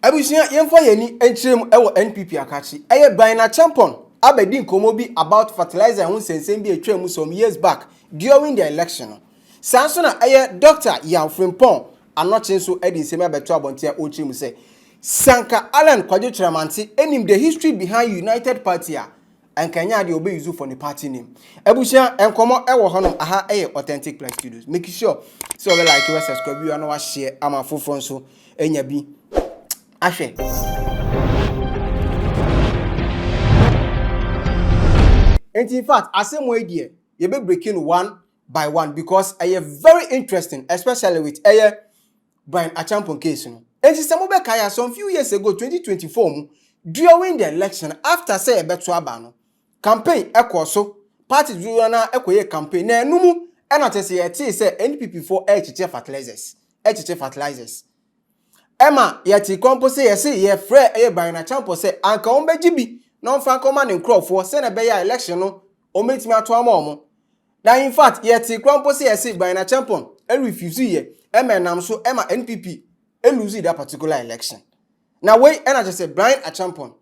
Abusia yemfa yeni enchirem ewo NPP akachi. Eye Bryan Acheampong abedi nkomo bi about fertilizer ho sensem bi atwam some years back during the election. Sanso na eye Dr. Yaw Anorkye so edi nsem abeto abonte a ochim say Sanka Alan Kwadwo Kyeremante enim the history behind United Party a ankanya de obe use for the party name. Abusia enkomo ewo honom aha eye Authentic Plus Studios. Make sure so we like you subscribe you and wa share ama foforo so enya bi Ashe. And in fact, as same way there, you be breaking one by one because I am very interesting, especially with Bryan Acheampong case. And some kaya some few years ago, 2024, during the election, after say a better abano campaign, so party duana ekoye campaign. Na numu ena say NPP for fertilizers. Emma yeti compose yesi ye frɛ Bryan Acheampong say anka ombejibi no fa command in crop for say na be ya election no ometimi ato amomo na in fact yeti compose yesi Bryan Acheampong refuse ye Emma nam so Emma NPP lose that particular election na we ena just say Bryan Acheampong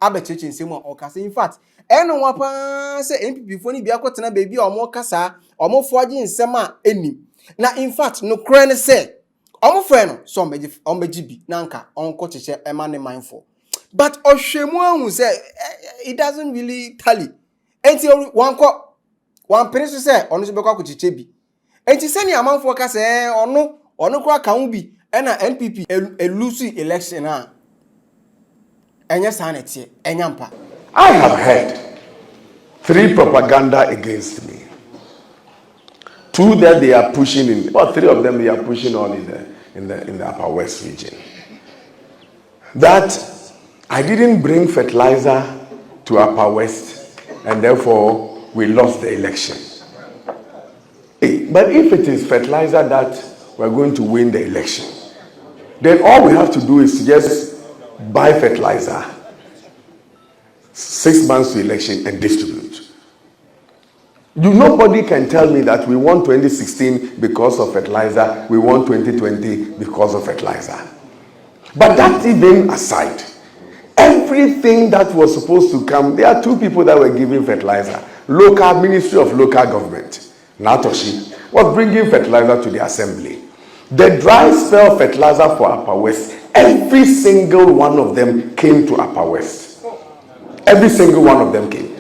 abecheche nsem o kasa in fact eno wapa say NPP fo ni bia kwotena baby omo kasa omo foje nsem a enim na in fact no kra ne say omo friend so ombejibi nanka onko cheche ema ne mindful but ohwemu ahu say it doesn't really tally enti one prince say ono so bekwa kocheche bi enti sani amanfo ka say ono kra kan bi na NPP lose election a enya sanete enya mpa. I have heard 3 propaganda against me. 2 that they are pushing in, well, 3 of them they are pushing on in the Upper West region. That I didn't bring fertilizer to Upper West and therefore we lost the election. But if it is fertilizer that we're going to win the election, then all we have to do is to just buy fertilizer 6 months to election and distribute. Nobody can tell me that we won 2016 because of fertilizer, we won 2020 because of fertilizer. But that even aside, everything that was supposed to come, there are 2 people that were giving fertilizer. Local Ministry of Local Government, Natoshi, was bringing fertilizer to the assembly. The dry spell fertilizer for Upper West, every single one of them came to Upper West. Every single one of them came.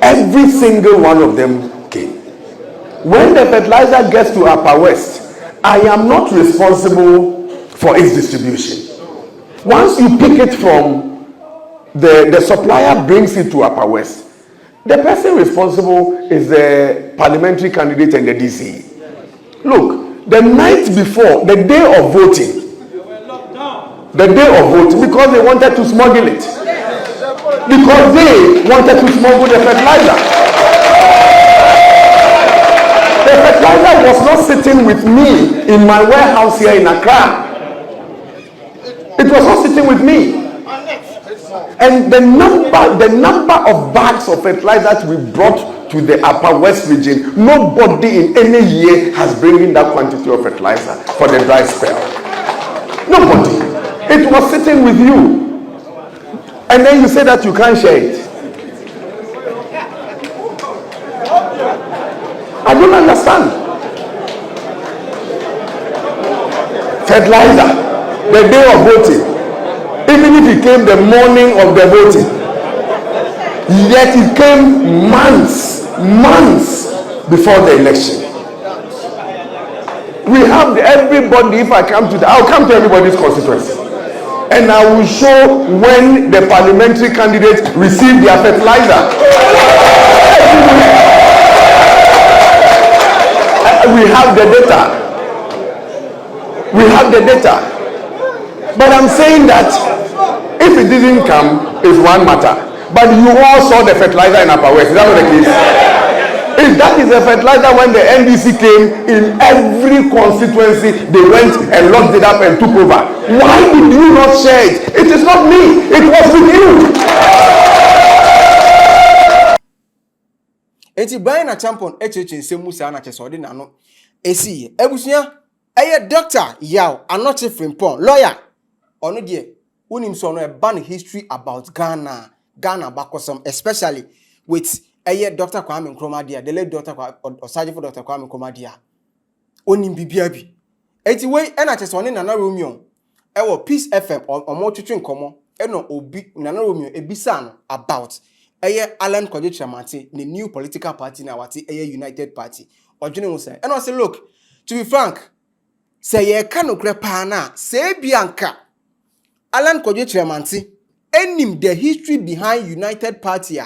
Every single one of them came. When the fertilizer gets to Upper West, I am not responsible for its distribution. Once you pick it from the supplier brings it to Upper West, the person responsible is the parliamentary candidate and the DC. Look, the night before, the day of voting, because they wanted to smuggle it. Because they wanted to smuggle the fertilizer. The fertilizer was not sitting with me in my warehouse here in Accra. It was not sitting with me. And the number of bags of fertilizers we brought to the Upper West region, nobody in any year has bringing that quantity of fertilizer for the dry spell. Nobody. It was sitting with you. And then you say that you can't share it. I don't understand. Fertilizer, the day of voting, even if it came the morning of the voting, yet it came months before the election. We have everybody, if I'll come to everybody's constituency. And I will show when the parliamentary candidates receive their fertilizer. We have the data. But I'm saying that if it didn't come, it's one matter. But you all saw the fertilizer in Upper West. Is that not the case? If that is the fertilizer, when the NDC came, in every constituency, they went and locked it up and took over. Why did you not share it? It is not me. It was with you. Eti Bryan Acheampong echeche nsemu sa na chesode na no esi ebusuya eye Dr. Yaw Anorkye lawyer ono de unim so no e ban history about Ghana bakosam, especially with Dr. Kwame Nkrumah dia, the late Dr. Osaje for Dr. Kwame Nkrumah dia. Onim bibia bi. Eti we e na chese one Nana Romeo e wo Peace FM omo twetwe nkomo e no obi Nana Romeo ebisa no about Alan Kojo Chamati, the new political party na wati United Party. Odwene wo say. And I say, look, to be frank, say ye ka no krepa na, say bianca Alan Kojo Chamati enim the history behind United Party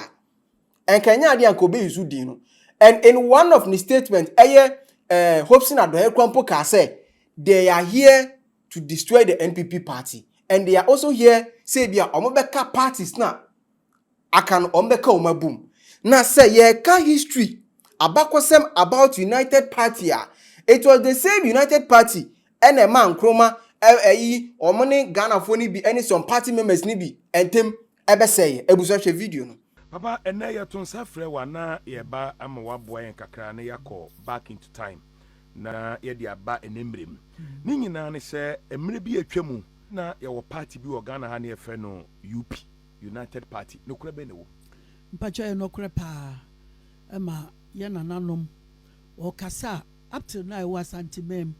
and Kenya ade anko be isu din no. And in one of the statements, Hobson Adohe Kwampo ka say they are here to destroy the NPP party, and they are also here say bia omobeka parties na akan ombeka omabum. Na say ye ka history abakwasem about United Party it was the same United Party and a man Nkrumah omone Ghana phone bi any some party members ni bi entem ebe say ebuso hwe video no. Papa ena ye ton safre wa na ye ba ama waboa yen kakra na yakọ back into time na ye dia ba enemrem ni nyina ne se emre bi atwam na ye wo party bi wo Ghana ha na ye fe no UP United Party no kura be ne wo mpacha ye no kura pa ama ye nananom o kasa up till now was anti-mem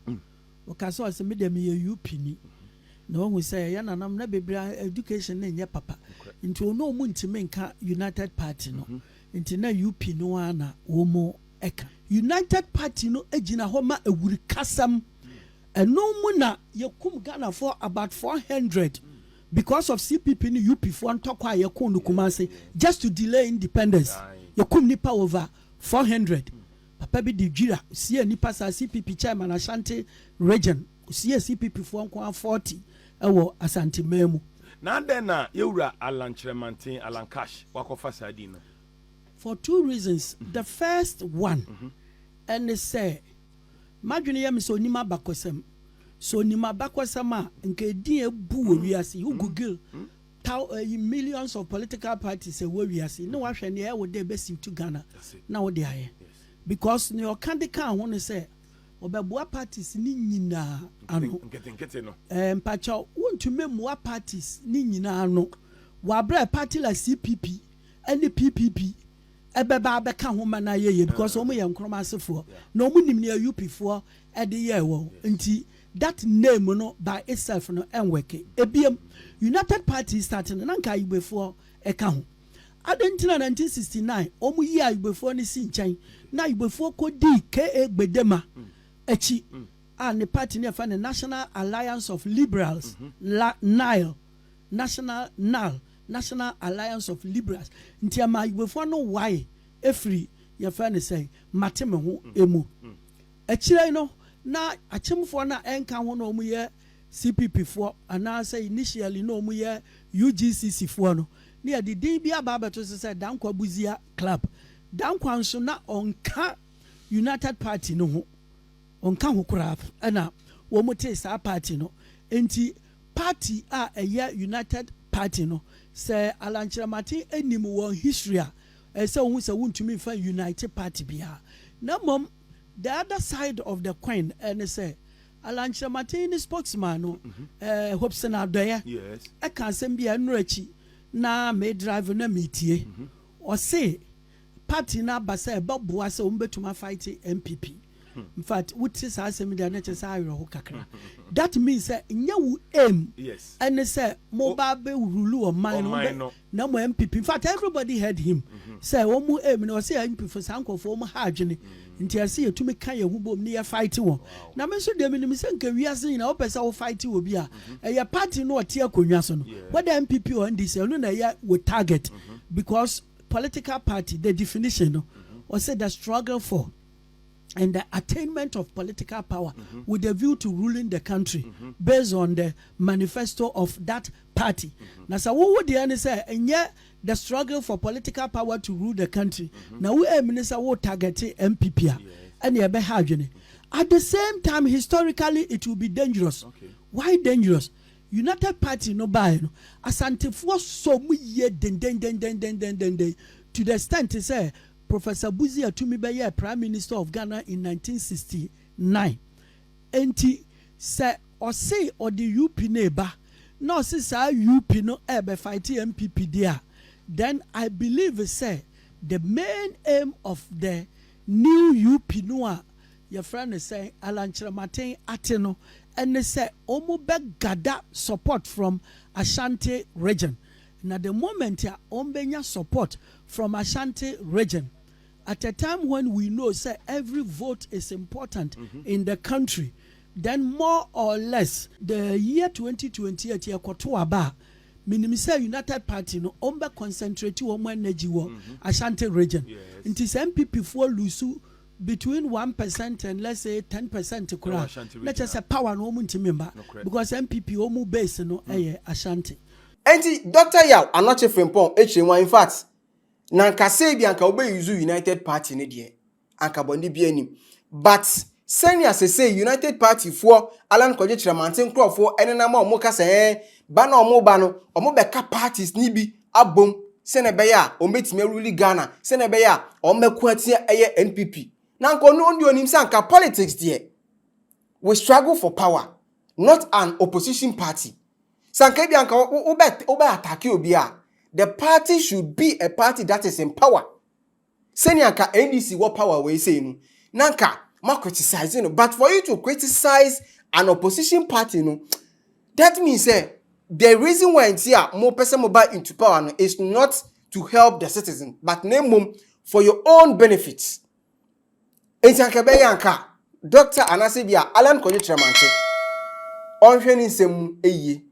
o kasa o se me dem ye UP ni no who say ya nanam na bebra education na nye papa nti ono mu ntime nka United Party no nti na UP no ana wo mo eka United Party no agina ho ma awuri kasam eno mu na yekum Ghana for about 400 because of CPP ni UP for ntokwa yekun no Kumasi just to delay independence yekum nipa over 400 papa bi di jira sie nipa sa CPP chairman Ashanti region sie CPP for 40 ewo Asante Memu na den na yewura Alan Chremantin Alan Cash wakofa sadi no for two reasons. The first one and they say madwene yam so nima bakosem a nke din ebu wiase you google millions of political parties e wiase no wahwe ne e wo de besi to Ghana na wo de aye because ne o kan de kan ho ne say obeboa parties ni nyina ano nkete no mpacha wontume moa parties ni nyina ano wa bra party la CPP and the PPP ebeba abeka ho mana ye because omo ye Nkrumah asefo na omo nim ne UP fo e de ye wo nti that name no by itself no enweke ebiem United Party starting na nka ibefo e ka ho adentina 1969 omo yi ibefo ni si nchen na ibefo ko di KA Gbedema echi and the party ne fa the National Alliance of Liberals National Alliance of Liberals nti ama ibefo no why efri ye fa ne say mateme ho emu echire no na achemfo na enka ho no mu ye CPP fo ana say initially no mu ye UGCC fo no ne de din bia ba beto say dankwa buzia club dankwa nso na onka United Party no ho onka ho kura ana wo mote sa party no enti party a eye United Party no say Alan Chremantin enim won history a say won say wontumi fa United Party bia na mom the other side of the coin and say Alan Chremantin spokesman no Hobson Adoye yes e kan sem bia nurachi na me drive na metie o say party na ba say boboa say umbetuma fight NPP. In fact, what is asking the necessary kakra. That means that you aim, yes, and they say mobile rule or mine no more MPP. In fact, everybody heard him say, "Oh, mo aim no say MPP for sanko for mo hajini." Until I see you to me kaya who near fighting one. Now, Mr. Demini Senke, we are seeing our person fighting will be a party no tear kunyason. What the MPP on this, no, would target because political party, the definition, or say the struggle for. And the attainment of political power with a view to ruling the country based on the manifesto of that party. Now, so what would the say? And yet, the struggle for political power to rule the country. Now, we are minister will target MPP and the behavior. At the same time, historically, it will be dangerous. Okay. Why dangerous? United Party no buy no. Asante for so mu ye den to the extent to say. Professor Buzi Atumi Prime Minister of Ghana in 1969. Enti se or say or the UP neighbor no since UP no ebe fight NPP there, then I believe say the main aim of the new UP no your friend is saying Alan Chiramaten Ateno and they say omo be gather support from Ashanti region. Now the moment ya ombenya support from Ashanti region, at a time when we know say every vote is important in the country, then more or less the year 2028 year kotoaba minimum say United Party no ombe concentrate on energy wo Ashanti region. It is MPP for lose between 1% and let's say 10% kura. Let's just say power no mun member because MPP omu base no Ashanti. Enti Dr. Yaw Anorkye Frimpong Acheampong in fact na nka say bi anka obe use United Party ne de anka bondi bi anim but senior say United Party for Alan Kodje Chiramanten Crawford enena ma omo ka say ba na omo ba no omo be ka parties ni bi abom se na be ya o metime rule Ghana se na be ya o meku atia eye NPP na nko no ndi onim se anka politics there we struggle for power not an opposition party sanka bi anka obe attack obi a the party should be a party that is in power senior ka NDC what power we say no nanka ma criticize no but for you to criticize an opposition party no that means the reason why it's here more person mobile into power no, is not to help the citizen but name for your own benefits. Ensanka be yanka Dr. Anasibia Alan Kodje Chiramanten onhwe ni nsem eye